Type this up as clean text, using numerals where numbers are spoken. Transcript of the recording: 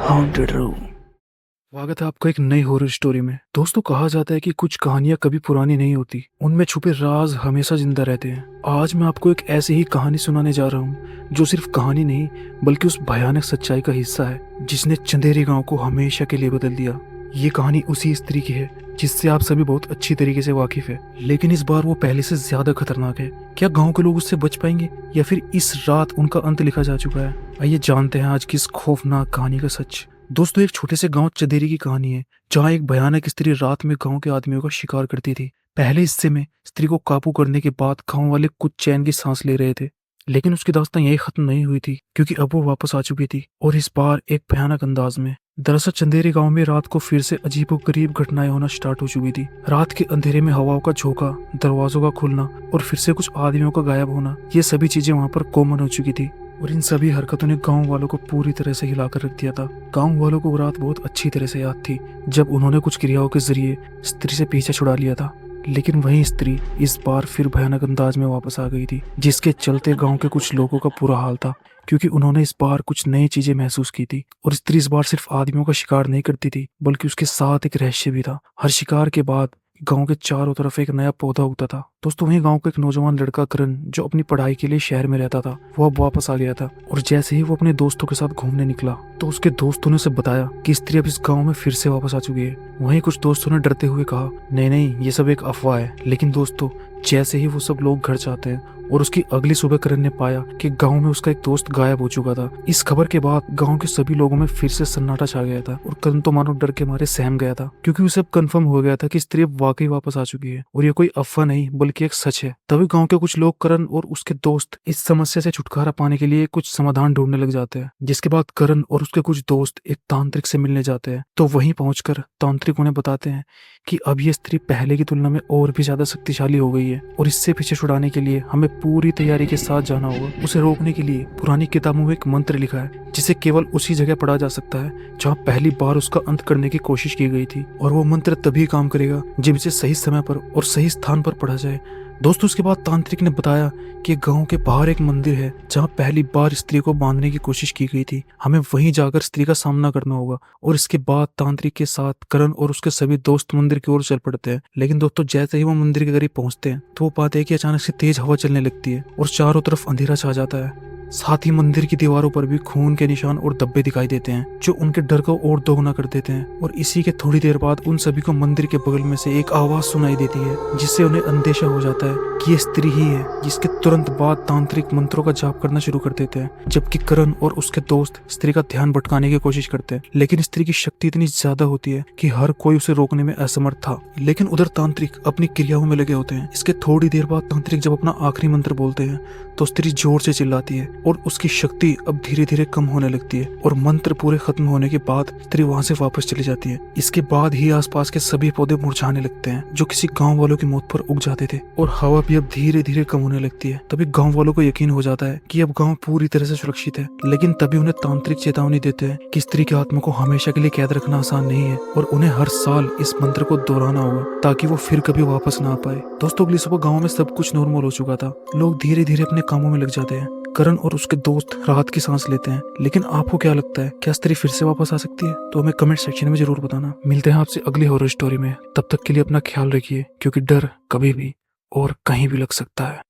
Haunted room. स्वागत है आपका एक नई हॉरर स्टोरी में। दोस्तों, कहा जाता है कि कुछ कहानियां कभी पुरानी नहीं होती, उनमें छुपे राज हमेशा जिंदा रहते हैं। आज मैं आपको एक ऐसी ही कहानी सुनाने जा रहा हूँ जो सिर्फ कहानी नहीं बल्कि उस भयानक सच्चाई का हिस्सा है जिसने चंदेरी गांव को हमेशा के लिए बदल दिया। ये कहानी उसी स्त्री की है जिससे आप सभी बहुत अच्छी तरीके से वाकिफ है, लेकिन इस बार वो पहले से ज्यादा खतरनाक है। क्या गांव के लोग उससे बच पाएंगे या फिर इस रात उनका अंत लिखा जा चुका है? आइए जानते हैं आज की इस खौफनाक कहानी का सच। दोस्तों, एक छोटे से गांव चंदेरी की कहानी है जहां एक भयानक स्त्री रात में गांव के आदमियों का शिकार करती थी। पहले हिस्से में स्त्री को काबू करने के बाद गांव वाले कुछ चैन की सांस ले रहे थे, लेकिन उसकी दास्तां यही खत्म नहीं हुई थी क्योंकि अब वो वापस आ चुकी थी, और इस बार एक भयानक अंदाज में। दरअसल चंदेरी गांव में रात को फिर से अजीबोगरीब घटनाएं होना स्टार्ट हो चुकी थी। रात के अंधेरे में हवाओं का झोंका, दरवाजों का खुलना और फिर से कुछ आदमियों का गायब होना, ये सभी चीजें वहां पर कॉमन हो चुकी थी। और इन सभी हरकतों ने गांव वालों को पूरी तरह से हिलाकर रख दिया था। गांव वालों को वो रात बहुत अच्छी तरह से याद थी जब उन्होंने कुछ क्रियाओं के जरिए स्त्री से पीछे छुड़ा लिया था, लेकिन वही स्त्री इस बार फिर भयानक अंदाज में वापस आ गई थी, जिसके चलते गांव के कुछ लोगों का बुरा हाल था क्योंकि उन्होंने इस बार कुछ नई चीजें महसूस की थी। और स्त्री इस बार सिर्फ आदमियों का शिकार नहीं करती थी बल्कि उसके साथ एक रहस्य भी था। हर शिकार के बाद गांव के चारों तरफ एक नया पौधा उगता था। दोस्तों, वहीं गांव का एक नौजवान लड़का करण, जो अपनी पढ़ाई के लिए शहर में रहता था, वो अब वापस आ गया था। और जैसे ही वो अपने दोस्तों के साथ घूमने निकला तो उसके दोस्तों ने उसे बताया कि स्त्री अब इस गांव में फिर से वापस आ चुकी है। वहीं कुछ दोस्तों ने डरते हुए कहा, नहीं नहीं, ये सब एक अफवाह है। लेकिन दोस्तों, जैसे ही वो सब लोग घर जाते हैं और उसकी अगली सुबह करण ने पाया कि गांव में उसका एक दोस्त गायब हो चुका था। इस खबर के बाद गांव के सभी लोगों में फिर से सन्नाटा छा गया था और करण तो मानो डर के मारे सहम गया था क्योंकि उसे अब कंफर्म हो गया था कि स्त्री अब वाकई वापस आ चुकी है और ये कोई अफवाह नहीं बल्कि एक सच है। तभी गांव के कुछ लोग करण और उसके दोस्त इस समस्या से छुटकारा पाने के लिए कुछ समाधान ढूंढने लग जाते हैं, जिसके बाद करण और उसके कुछ दोस्त एक तांत्रिक से मिलने जाते हैं। तो वहीं पहुंचकर तांत्रिक उन्हें बताते हैं कि अब ये स्त्री पहले की तुलना में और भी ज्यादा शक्तिशाली हो गई है और इससे पीछे छुड़ाने के लिए हमें पूरी तैयारी के साथ जाना होगा। उसे रोकने के लिए पुरानी किताबों में एक मंत्र लिखा है जिसे केवल उसी जगह पढ़ा जा सकता है जहाँ पहली बार उसका अंत करने की कोशिश की गई थी, और वो मंत्र तभी काम करेगा जब इसे सही समय पर और सही स्थान पर पढ़ा जाए। दोस्तों, उसके बाद तांत्रिक ने बताया कि गांव के बाहर एक मंदिर है जहां पहली बार स्त्री को बांधने की कोशिश की गई थी। हमें वहीं जाकर स्त्री का सामना करना होगा। और इसके बाद तांत्रिक के साथ करण और उसके सभी दोस्त मंदिर की ओर चल पड़ते हैं। लेकिन दोस्तों, जैसे ही वो मंदिर के करीब पहुंचते हैं तो वो पाते हैं कि अचानक से तेज हवा चलने लगती है और चारों तरफ अंधेरा छा जाता है। साथ ही मंदिर की दीवारों पर भी खून के निशान और धब्बे दिखाई देते हैं जो उनके डर को और दोगुना कर देते हैं। और इसी के थोड़ी देर बाद उन सभी को मंदिर के बगल में से एक आवाज सुनाई देती है जिससे उन्हें अंदेशा हो जाता है कि ये स्त्री ही है। जिसके तुरंत बाद तांत्रिक मंत्रों का जाप करना शुरू कर देते हैं, जबकि करण और उसके दोस्त स्त्री का ध्यान भटकाने की कोशिश करते हैं। लेकिन स्त्री की शक्ति इतनी ज्यादा होती है कि हर कोई उसे रोकने में असमर्थ था। लेकिन उधर तांत्रिक अपनी क्रियाओं में लगे होते हैं। इसके थोड़ी देर बाद तांत्रिक जब अपना आखिरी मंत्र बोलते हैं तो स्त्री जोर से चिल्लाती है और उसकी शक्ति अब धीरे धीरे कम होने लगती है और मंत्र पूरे खत्म होने के बाद स्त्री वहां से वापस चली जाती है। इसके बाद ही आसपास के सभी पौधे मुरझाने लगते हैं जो किसी गांव वालों की मौत पर उग जाते थे, और हवा भी अब धीरे धीरे कम होने लगती है। तभी गांव वालों को यकीन हो जाता है कि अब गांव पूरी तरह से सुरक्षित है। लेकिन तभी उन्हें तांत्रिक चेतावनी देते हैं कि स्त्री की आत्मा को हमेशा के लिए कैद रखना आसान नहीं है और उन्हें हर साल इस मंत्र को दोहराना होगा ताकि वो फिर कभी वापस ना आ पाए। दोस्तों, अगली सुबह गाँव में सब कुछ नॉर्मल हो चुका था। लोग धीरे धीरे अपने कामों में लग जाते हैं। करण और उसके दोस्त राहत की सांस लेते हैं। लेकिन आपको क्या लगता है, क्या स्त्री फिर से वापस आ सकती है? तो हमें कमेंट सेक्शन में जरूर बताना। मिलते हैं आपसे अगली हॉरर स्टोरी में। तब तक के लिए अपना ख्याल रखिए क्योंकि डर कभी भी और कहीं भी लग सकता है।